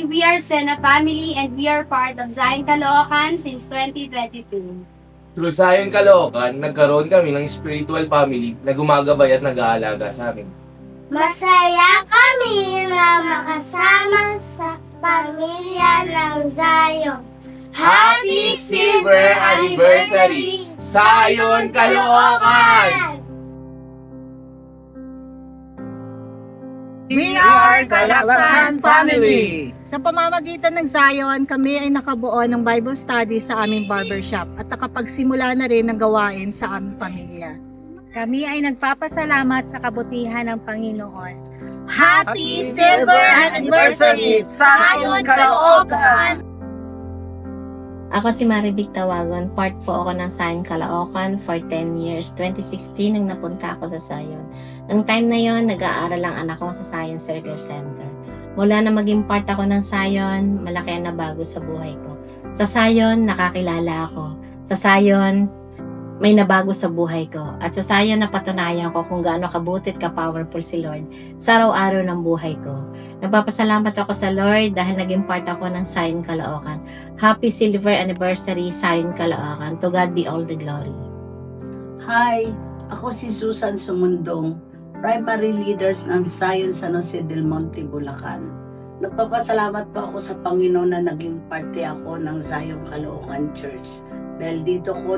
Hi, we are Sena family and we are part of Zion Caloocan since 2022. Through Zion Caloocan, nagkaroon kami ng spiritual family na gumagabay at nag-aalaga sa amin. Masaya kami na makasama sa pamilya ng Zion. Happy Silver Anniversary, Zion Caloocan! We are Kalaksan Family! Sa pamamagitan ng Zion, kami ay nakabuo ng Bible study sa aming barbershop at nakapagsimula na rin ng gawain sa aming pamilya. Kami ay nagpapasalamat sa kabutihan ng Panginoon. Happy Silver Anniversary, Zion Caloocan! Ako si Maribig Tawagon, part po ako ng Zion Caloocan for 10 years. 2016 nung napunta ako sa Zion. Nung time na yon, nag-aaral ang anak ko sa Zion Circle Center. Mula na maging part ako ng Zion, malaki ang nabago sa buhay ko. Sa Zion, nakakilala ako. Sa Zion, may nabago sa buhay ko. At sa Zion, napatunayan ko kung gaano kabutit ka-powerful si Lord sa araw-araw ng buhay ko. Nagpapasalamat ako sa Lord dahil naging part ako ng Zion Caloocan. Happy Silver Anniversary, Zion Caloocan. To God be all the glory. Hi, ako si Susan Sumundong, primary leaders ng Zion San Jose del Monte, Bulacan. Nagpapasalamat po ako sa Panginoon na naging parte ako ng Zion Caloocan Church. Dahil dito ko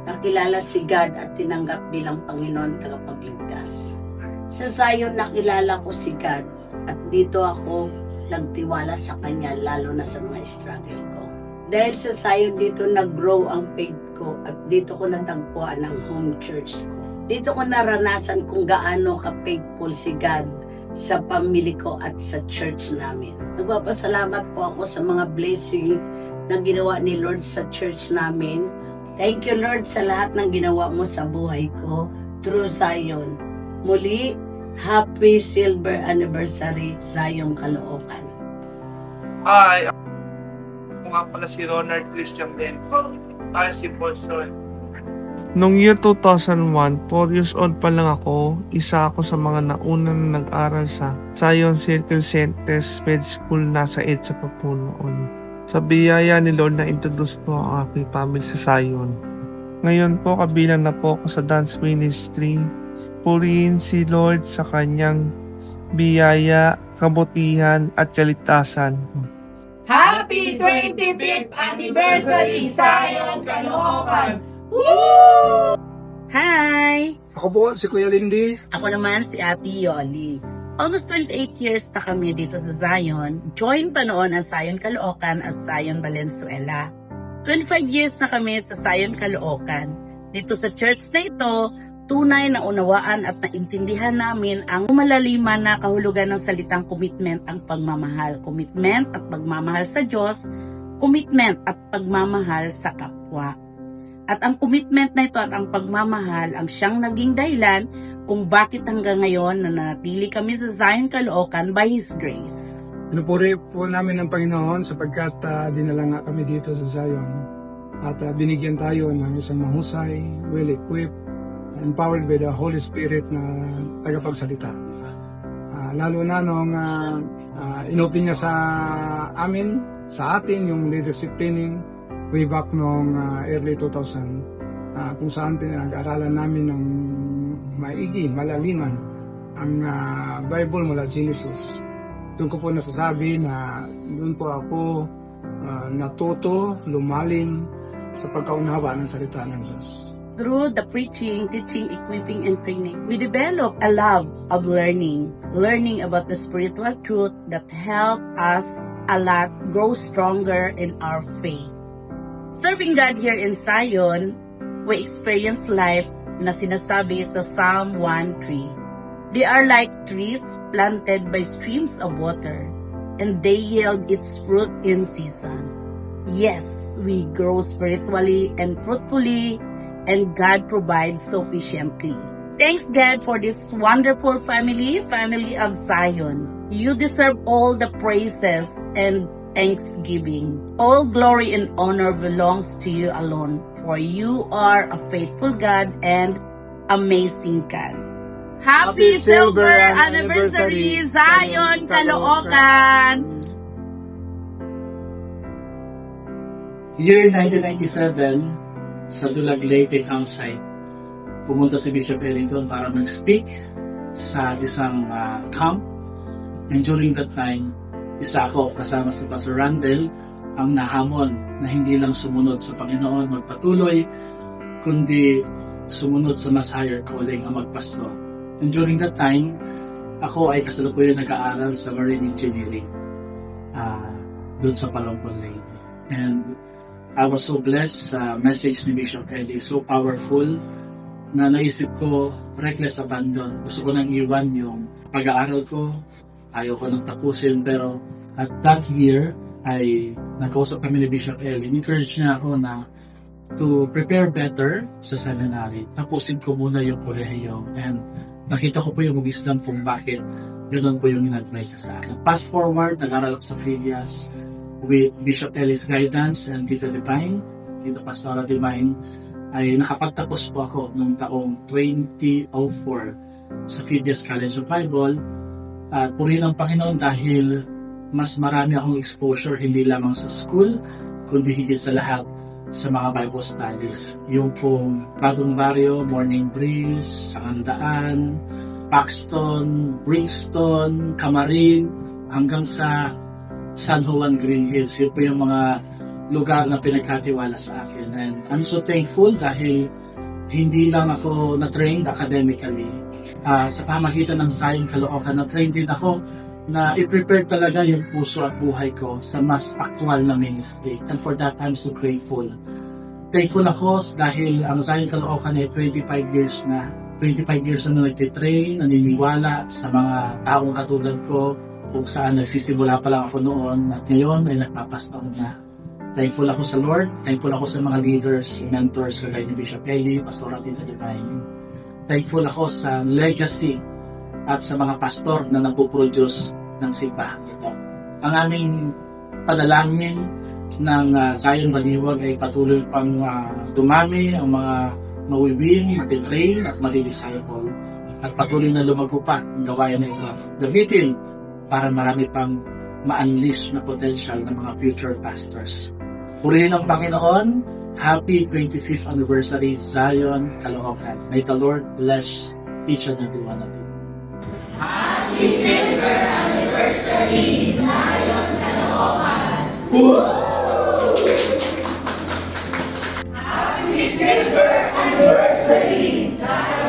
nakilala si God at tinanggap bilang Panginoon tagapagligtas. Sa Zion nakilala ko si God at dito ako nagtiwala sa Kanya lalo na sa mga struggle ko. Dahil sa Zion dito nag-grow ang faith ko at dito ko natagpuan ang home church ko. Dito ko naranasan kung gaano ka-faithful si God sa pamilya ko at sa church namin. Nagpapasalamat po ako sa mga blessing na ginawa ni Lord sa church namin. Thank you Lord sa lahat ng ginawa mo sa buhay ko through Zion. Muli, Happy Silver Anniversary, Zion Caloocan. Hi, ako nga pala si Ronald Christian Benson, tayo si Paulson. Noong year 2001, 4 years old pa lang ako, isa ako sa mga nauna na nag-aral sa Zion Circle Center Med School nasa EDSA pa po noon. Sa biyaya ni Lord na introduce po ang aking family sa Zion. Ngayon po kabilang na po ako sa dance ministry. Purihin si Lord sa kanyang biyaya, kabutihan at kaligtasan. Happy 25th Anniversary, Zion Caloocan! Hi! Ako po si Kuya Lindy. Ako naman si Ate Yoli. Almost 28 years na kami dito sa Zion. Join pa noon ang Zion Caloocan at Zion Valenzuela. 25 years na kami sa Zion Caloocan. Dito sa church na ito, tunay na unawaan at naintindihan namin ang malaliman na kahulugan ng salitang commitment ang pagmamahal. Commitment at pagmamahal sa Diyos, commitment at pagmamahal sa kapwa. At ang commitment na ito at ang pagmamahal ang siyang naging dahilan kung bakit hanggang ngayon nananatili kami sa Zion Caloocan by His grace. Pinupuri po namin ng Panginoon sapagkat dinala nga kami dito sa Zion at binigyan tayo ng isang mahusay, well-equipped, empowered by the Holy Spirit na tagapagsalita. Lalo na nung inopen niya sa amin, sa atin, yung leadership training way back noong early 2000, kung saan pinag-aralan namin ng maigi, malaliman ang Bible mula Genesis. Doon ko po nasasabi na doon po ako natuto, lumalim sa pagkaunawa ng salita ng Diyos. Through the preaching, teaching, equipping, and training, we develop a love of learning about the spiritual truth that help us a lot grow stronger in our faith. Serving God here in Zion, we experience life na sinasabi sa Psalm 1:3. They are like trees planted by streams of water, and they yield its fruit in season. Yes, we grow spiritually and fruitfully, and God provides sufficiently. Thanks God for this wonderful family of Zion. You deserve all the praises and thanksgiving. All glory and honor belongs to you alone, for you are a faithful God and amazing God. Happy Silver Anniversary, Zion Caloocan! Year 1997, sa Dulag Leyte campsite, pumunta si Bishop Ellington para mag-speak sa isang camp. And during that time, isa ako kasama si Pastor Randel ang nahamon na hindi lang sumunod sa Panginoon magpatuloy, kundi sumunod sa mas higher calling ang magpastor. And during that time, ako ay kasalukuyan nag-aaral sa Marine Engineering doon sa Palampon Leyte. And I was so blessed sa message ni Bishop Eli, so powerful na naisip ko, reckless abandon. Gusto ko nang iwan yung pag-aaral ko, ayaw ko nang tapusin, pero at that year ay nagkausap kami ni Bishop Eli. Encourage niya ako na to prepare better sa seminary. Tapusin ko muna yung kolehiyo, and nakita ko po yung wisdom kung bakit ganoon po yung in-advise niya sa akin. Fast forward, nag-aral ako sa Filias with Bishop Eli's guidance and Tito Divine, Tito Pastora Divine, ay nakapagtapos po ako noong taong 2004 sa Filias College of Bible. At purihin ang Panginoon dahil mas marami akong exposure hindi lamang sa school, kundi higit sa lahat sa mga Bible studies. Yung pong Bagong Barrio, Morning Breeze, Sangandaan, Paxton, Brixton, Camarin, hanggang sa San Juan Green Hills. Yun po yung mga lugar na pinagkatiwala sa akin. And I'm so thankful dahil hindi lang ako na-trained academically. Sa pamagitan ng Zion Caloocan, na-trained din ako na i-prepare talaga yung puso at buhay ko sa mas aktual na ministry. And for that, I'm so grateful. Thankful ako dahil ang Zion Caloocan ay 25 years na. 25 years na nagtitrain, naniniwala sa mga taong katulad ko, kung saan nagsisimula pa lang ako noon at ngayon ay nagpapastaw na. Thankful ako sa Lord, thankful ako sa mga leaders, mentors, kagaya ni Bishop Eli, Pastor Tito Divine. Thankful ako sa legacy at sa mga pastor na nagpo-produce ng simbahan ito. Ang aming panalangin ng Zion Baliwag ay patuloy pang dumami ang mga mawiwin, matitrain at madi-disciple at patuloy na lumago pa ang gawain na ito. Gamitin para marami pang ma-unleash na potential ng mga future pastors. Purihin ang Panginoon. Happy 25th anniversary Zion Caloocan. May the Lord bless each and every one of you. Happy 25th anniversary Zion Caloocan. Happy 25th anniversary Zion